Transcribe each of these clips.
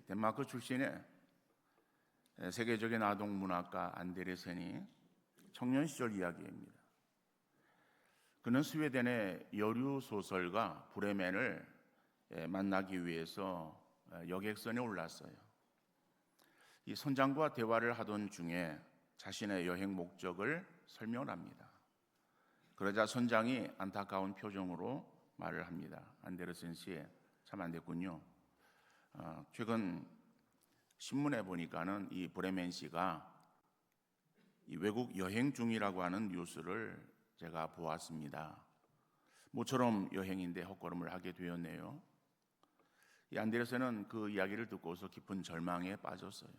덴마크 출신의 세계적인 아동 문학가 안데르센이 청년 시절 이야기입니다. 그는 스웨덴의 여류 소설가 브레멘을 만나기 위해서 여객선에 올랐어요. 이 선장과 대화를 하던 중에 자신의 여행 목적을 설명을 합니다. 그러자 선장이 안타까운 표정으로 말을 합니다. 안데르센 씨, 참 안 됐군요. 최근 신문에 보니까는 이 브레멘 씨가 이 외국 여행 중이라고 하는 뉴스를 제가 보았습니다. 모처럼 여행인데 헛걸음을 하게 되었네요. 이 안데르센은 그 이야기를 듣고서 깊은 절망에 빠졌어요.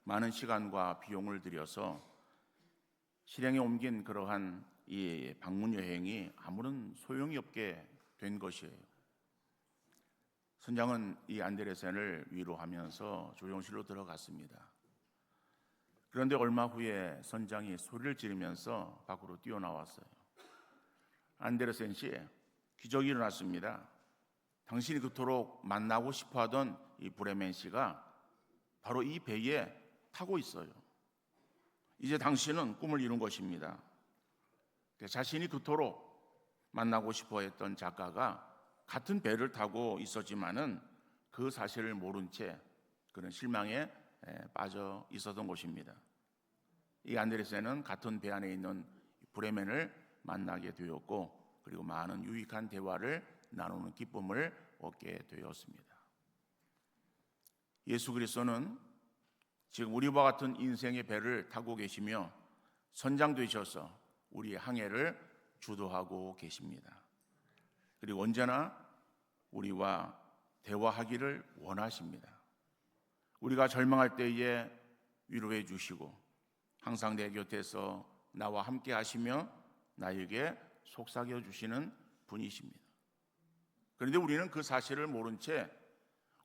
많은 시간과 비용을 들여서 실행에 옮긴 그러한 이 방문 여행이 아무런 소용이 없게 된 것이에요. 선장은 이 안데르센을 위로하면서 조종실로 들어갔습니다. 그런데 얼마 후에 선장이 소리를 지르면서 밖으로 뛰어나왔어요. 안데르센 씨, 기적이 일어났습니다. 당신이 그토록 만나고 싶어하던 이 브레멘 씨가 바로 이 배에 타고 있어요. 이제 당신은 꿈을 이룬 것입니다. 자신이 그토록 만나고 싶어했던 작가가 같은 배를 타고 있었지만은 그 사실을 모른 채 그런 실망에 빠져 있었던 것입니다. 이 안데르센은 같은 배 안에 있는 브레멘을 만나게 되었고, 그리고 많은 유익한 대화를 나누는 기쁨을 얻게 되었습니다. 예수 그리스도는 지금 우리와 같은 인생의 배를 타고 계시며 선장 되셔서 우리의 항해를 주도하고 계십니다. 그리고 언제나 우리와 대화하기를 원하십니다. 우리가 절망할 때에 위로해 주시고 항상 내 곁에서 나와 함께 하시며 나에게 속삭여 주시는 분이십니다. 그런데 우리는 그 사실을 모른 채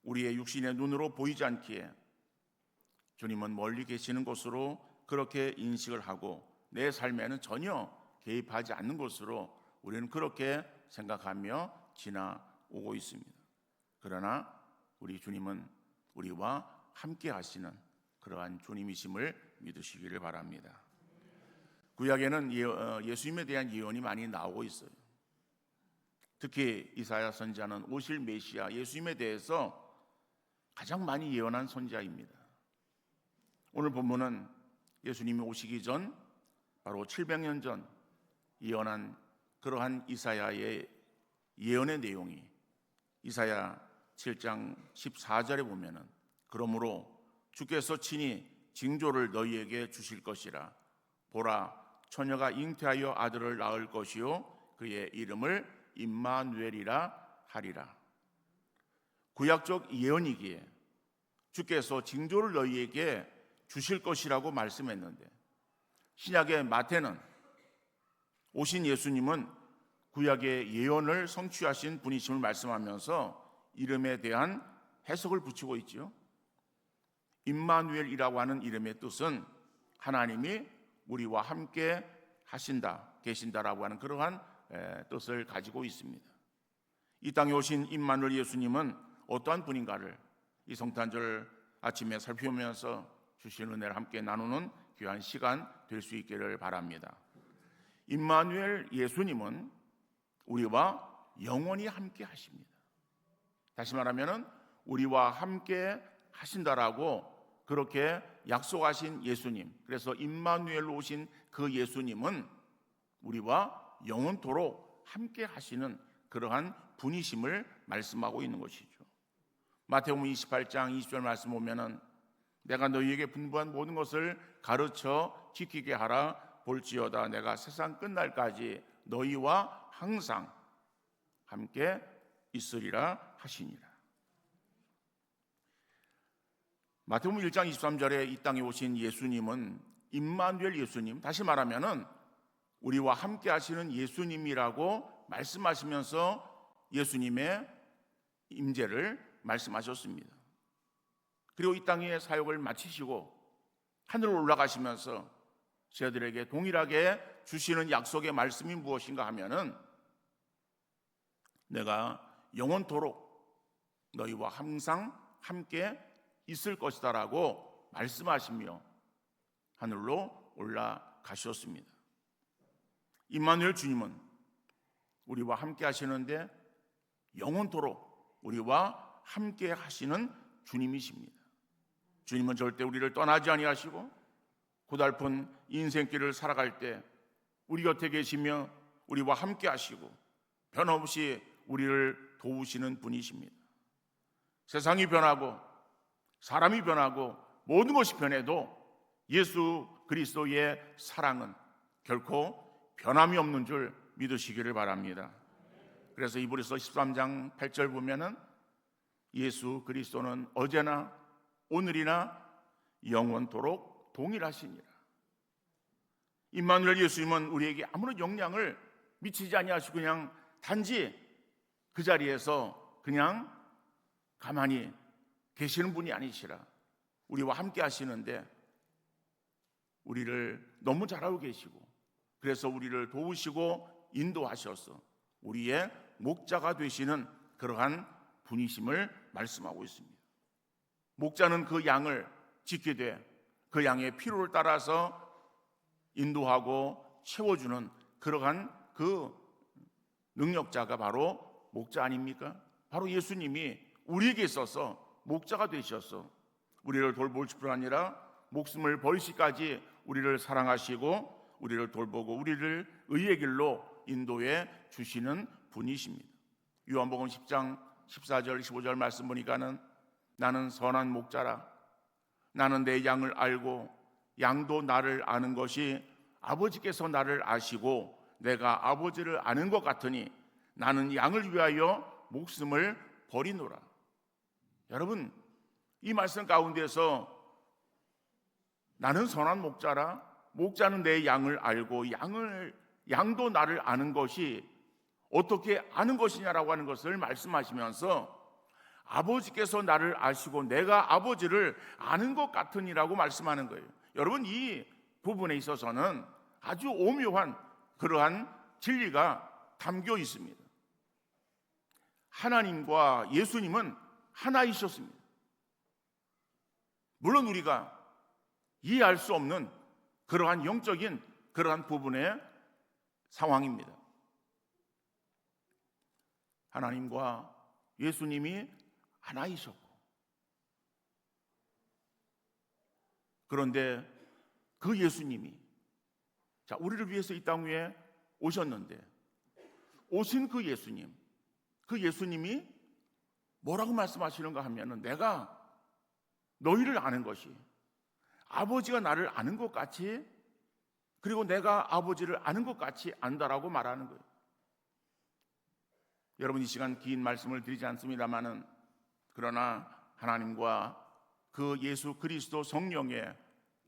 우리의 육신의 눈으로 보이지 않기에 주님은 멀리 계시는 것으로 그렇게 인식을 하고 내 삶에는 전혀 개입하지 않는 것으로 우리는 그렇게 생각하며 지나오고 있습니다. 그러나 우리 주님은 우리와 함께 하시는 그러한 주님이심을 믿으시기를 바랍니다. 구약에는 예수님에 대한 예언이 많이 나오고 있어요. 특히 이사야 선지자는 오실 메시아 예수님에 대해서 가장 많이 예언한 선지자입니다. 오늘 본문은 예수님이 오시기 전 바로 700년 전 예언한 그러한 이사야의 예언의 내용이 이사야 7장 14절에 보면은 그러므로 주께서 친히 징조를 너희에게 주실 것이라. 보라, 처녀가 잉태하여 아들을 낳을 것이요 그의 이름을 임마누엘이라 하리라. 구약적 예언이기에 주께서 징조를 너희에게 주실 것이라고 말씀했는데, 신약의 마태는 오신 예수님은 구약의 예언을 성취하신 분이심을 말씀하면서 이름에 대한 해석을 붙이고 있지요. 임마누엘이라고 하는 이름의 뜻은 하나님이 우리와 함께 계신다라고 하는 그러한 뜻을 가지고 있습니다. 이 땅에 오신 임마누엘 예수님은 어떠한 분인가를 이 성탄절 아침에 살펴보면서 주신 은혜를 함께 나누는 귀한 시간 될 수 있기를 바랍니다. 임마누엘 예수님은 우리와 영원히 함께 하십니다. 다시 말하면 우리와 함께 하신다라고 그렇게 약속하신 예수님, 그래서 임마누엘로 오신 그 예수님은 우리와 영원토록 함께 하시는 그러한 분이심을 말씀하고 있는 것이죠. 마태복음 28장 20절 말씀 보면은 내가 너희에게 분부한 모든 것을 가르쳐 지키게 하라. 볼지어다 내가 세상 끝날까지 너희와 항상 함께 있으리라 하시니라. 마태복음 1장 23절에 이 땅에 오신 예수님은 임마누엘 예수님, 다시 말하면은 우리와 함께 하시는 예수님이라고 말씀하시면서 예수님의 임재를 말씀하셨습니다. 그리고 이 땅의 사역을 마치시고 하늘로 올라가시면서 저희들에게 동일하게 주시는 약속의 말씀이 무엇인가 하면은 내가 영원토록 너희와 항상 함께 있을 것이다라고 말씀하시며 하늘로 올라가셨습니다. 임마누엘 주님은 우리와 함께 하시는데 영원토록 우리와 함께 하시는 주님이십니다. 주님은 절대 우리를 떠나지 아니하시고 고달픈 인생길을 살아갈 때 우리 곁에 계시며 우리와 함께 하시고 변함없이 우리를 도우시는 분이십니다. 세상이 변하고 사람이 변하고 모든 것이 변해도 예수 그리스도의 사랑은 결코 변함이 없는 줄 믿으시기를 바랍니다. 그래서 이브리서 13장 8절 보면은 예수 그리스도는 어제나 오늘이나 영원토록 동일하시니라. 임마누엘 예수님은 우리에게 아무런 영향을 미치지 아니하시고 그냥 단지 그 자리에서 그냥 가만히 계시는 분이 아니시라. 우리와 함께 하시는데 우리를 너무 잘 알고 계시고 그래서 우리를 도우시고 인도하셔서 우리의 목자가 되시는 그러한 분이심을 말씀하고 있습니다. 목자는 그 양을 지키되 그 양의 필요를 따라서 인도하고 채워주는 그러한 그 능력자가 바로 목자 아닙니까? 바로 예수님이 우리에게 있어서 목자가 되셔서 우리를 돌볼 뿐 아니라 목숨을 버리시기까지 우리를 사랑하시고 우리를 돌보고 우리를 의의 길로 인도해 주시는 분이십니다. 요한복음 10장 14절 15절 말씀 보니까는 나는 선한 목자라 나는 내 양을 알고 양도 나를 아는 것이 아버지께서 나를 아시고 내가 아버지를 아는 것 같으니 나는 양을 위하여 목숨을 버리노라. 여러분, 이 말씀 가운데서 나는 선한 목자라 목자는 내 양을 알고 양도 나를 아는 것이 어떻게 아는 것이냐라고 하는 것을 말씀하시면서 아버지께서 나를 아시고 내가 아버지를 아는 것 같으니라고 말씀하는 거예요. 여러분, 이 부분에 있어서는 아주 오묘한 그러한 진리가 담겨 있습니다. 하나님과 예수님은 하나이셨습니다. 물론 우리가 이해할 수 없는 그러한 영적인 그러한 부분의 상황입니다. 하나님과 예수님이 하나이셨고 그런데 그 예수님이 우리를 위해서 이 땅 위에 오셨는데 오신 그 예수님이 뭐라고 말씀하시는가 하면은 내가 너희를 아는 것이 아버지가 나를 아는 것 같이 그리고 내가 아버지를 아는 것 같이 안다라고 말하는 거예요. 여러분, 이 시간 긴 말씀을 드리지 않습니다만은 그러나 하나님과 그 예수 그리스도 성령의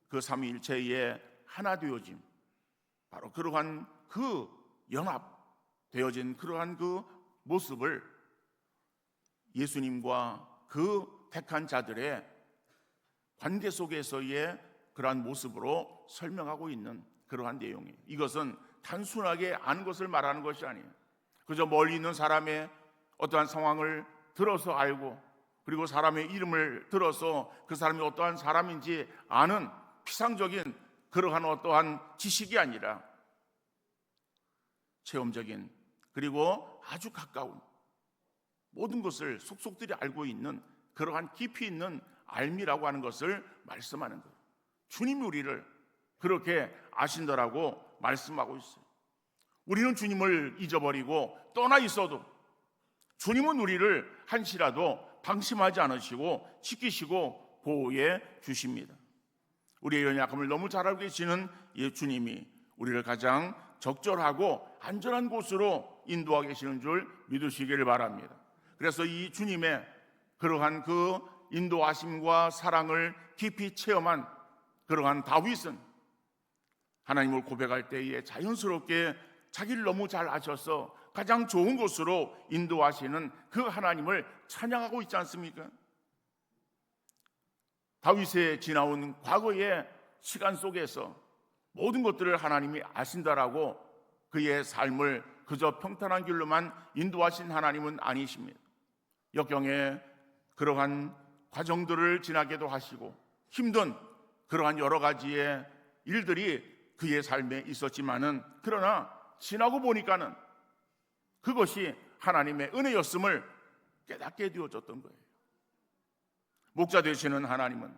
그 삼위일체의 하나 되어짐, 바로 그러한 그 연합되어진 그러한 그 모습을 예수님과 그 택한 자들의 관계 속에서의 그러한 모습으로 설명하고 있는 그러한 내용이에요. 이것은 단순하게 아는 것을 말하는 것이 아니에요. 그저 멀리 있는 사람의 어떠한 상황을 들어서 알고 그리고 사람의 이름을 들어서 그 사람이 어떠한 사람인지 아는 피상적인 그러한 어떠한 지식이 아니라 체험적인 그리고 아주 가까운 모든 것을 속속들이 알고 있는 그러한 깊이 있는 알미라고 하는 것을 말씀하는 거예요. 주님이 우리를 그렇게 아신다라고 말씀하고 있어요. 우리는 주님을 잊어버리고 떠나 있어도 주님은 우리를 한시라도 방심하지 않으시고 지키시고 보호해 주십니다. 우리의 연약함을 너무 잘 알고 계시는 주님이 우리를 가장 적절하고 안전한 곳으로 인도하고 계시는 줄 믿으시기를 바랍니다. 그래서 이 주님의 그러한 그 인도하심과 사랑을 깊이 체험한 그러한 다윗은 하나님을 고백할 때에 자연스럽게 자기를 너무 잘 아셔서 가장 좋은 곳으로 인도하시는 그 하나님을 찬양하고 있지 않습니까? 다윗의 지나온 과거의 시간 속에서 모든 것들을 하나님이 아신다라고 그의 삶을 그저 평탄한 길로만 인도하신 하나님은 아니십니다. 역경의 그러한 과정들을 지나게도 하시고 힘든 그러한 여러 가지의 일들이 그의 삶에 있었지만은 그러나 지나고 보니까는 그것이 하나님의 은혜였음을 깨닫게 되어졌던 거예요. 목자 되시는 하나님은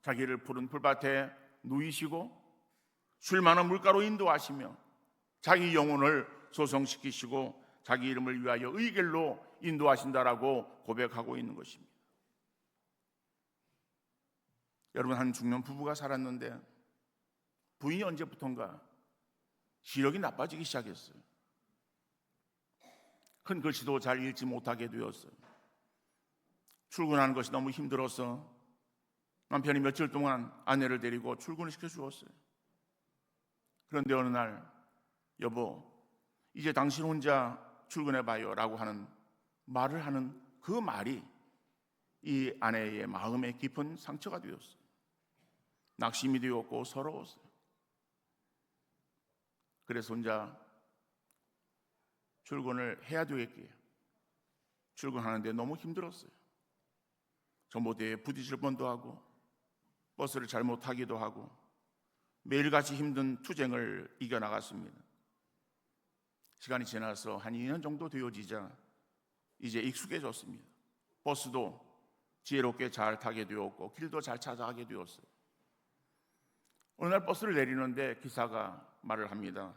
자기를 푸른 풀밭에 누이시고 쉴 만한 물가로 인도하시며 자기 영혼을 소성시키시고 자기 이름을 위하여 의길로 인도하신다라고 고백하고 있는 것입니다. 여러분, 한 중년 부부가 살았는데 부인이 언제부턴가 시력이 나빠지기 시작했어요. 큰 글씨도 잘 읽지 못하게 되었어요. 출근하는 것이 너무 힘들어서 남편이 며칠 동안 아내를 데리고 출근을 시켜주었어요. 그런데 어느 날, 여보, 이제 당신 혼자 출근해봐요 라고 하는 말을 하는 그 말이 이 아내의 마음에 깊은 상처가 되었어요. 낙심이 되었고 서러웠어요. 그래서 혼자 출근을 해야 되겠기에 출근하는데 너무 힘들었어요. 전봇대에 부딪힐 뻔도 하고 버스를 잘못 타기도 하고 매일같이 힘든 투쟁을 이겨나갔습니다. 시간이 지나서 한 2년 정도 되어지자 이제 익숙해졌습니다. 버스도 지혜롭게 잘 타게 되었고 길도 잘 찾아가게 되었어요. 어느 날 버스를 내리는데 기사가 말을 합니다.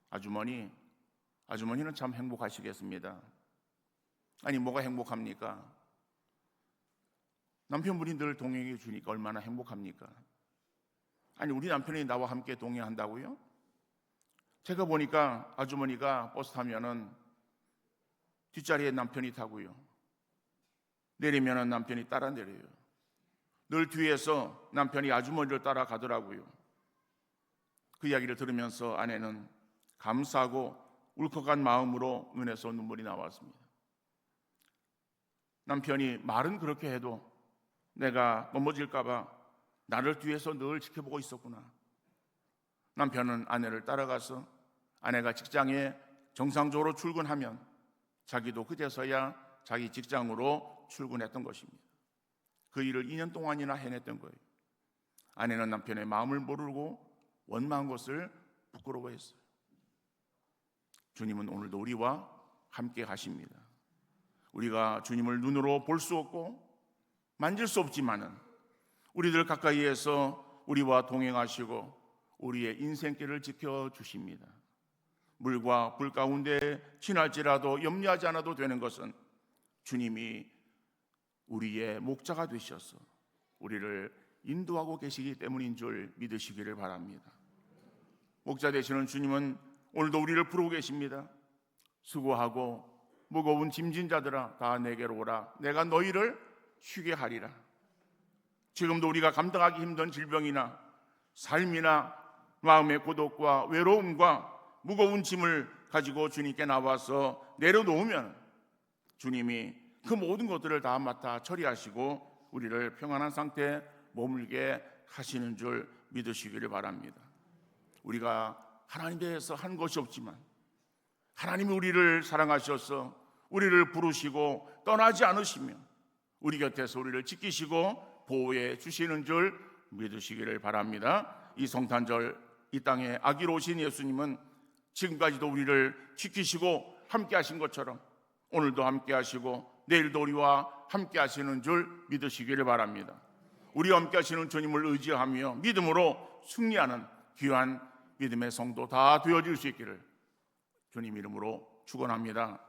아주머니는 참 행복하시겠습니다. 아니, 뭐가 행복합니까? 남편분이 늘 동행해 주니까 얼마나 행복합니까? 아니, 우리 남편이 나와 함께 동행한다고요? 제가 보니까 아주머니가 버스 타면은 뒷자리에 남편이 타고요, 내리면은 남편이 따라 내려요. 늘 뒤에서 남편이 아주머니를 따라가더라고요. 그 이야기를 들으면서 아내는 감사하고 울컥한 마음으로 눈에서 눈물이 나왔습니다. 남편이 말은 그렇게 해도 내가 넘어질까 봐 나를 뒤에서 늘 지켜보고 있었구나. 남편은 아내를 따라가서 아내가 직장에 정상적으로 출근하면 자기도 그제서야 자기 직장으로 출근했던 것입니다. 그 일을 2년 동안이나 해냈던 거예요. 아내는 남편의 마음을 모르고 원망한 것을 부끄러워했어요. 주님은 오늘도 우리와 함께 하십니다. 우리가 주님을 눈으로 볼 수 없고 만질 수 없지만은 우리들 가까이에서 우리와 동행하시고 우리의 인생길을 지켜주십니다. 물과 불 가운데 지날지라도 염려하지 않아도 되는 것은 주님이 우리의 목자가 되셔서 우리를 인도하고 계시기 때문인 줄 믿으시기를 바랍니다. 목자 되시는 주님은 오늘도 우리를 부르고 계십니다. 수고하고 무거운 짐진 자들아 다 내게로 오라. 내가 너희를 쉬게 하리라. 지금도 우리가 감당하기 힘든 질병이나 삶이나 마음의 고독과 외로움과 무거운 짐을 가지고 주님께 나와서 내려놓으면 주님이 그 모든 것들을 다 맡아 처리하시고 우리를 평안한 상태에 머물게 하시는 줄 믿으시기를 바랍니다. 우리가 하나님 대해서 한 것이 없지만 하나님이 우리를 사랑하셔서 우리를 부르시고 떠나지 않으시며 우리 곁에서 우리를 지키시고 보호해 주시는 줄 믿으시기를 바랍니다. 이 성탄절 이 땅에 아기로 오신 예수님은 지금까지도 우리를 지키시고 함께 하신 것처럼 오늘도 함께 하시고 내일도 우리와 함께 하시는 줄 믿으시기를 바랍니다. 우리와 함께 하시는 주님을 의지하며 믿음으로 승리하는 귀한 믿음의 성도 다 되어질 수 있기를 주님 이름으로 축원합니다.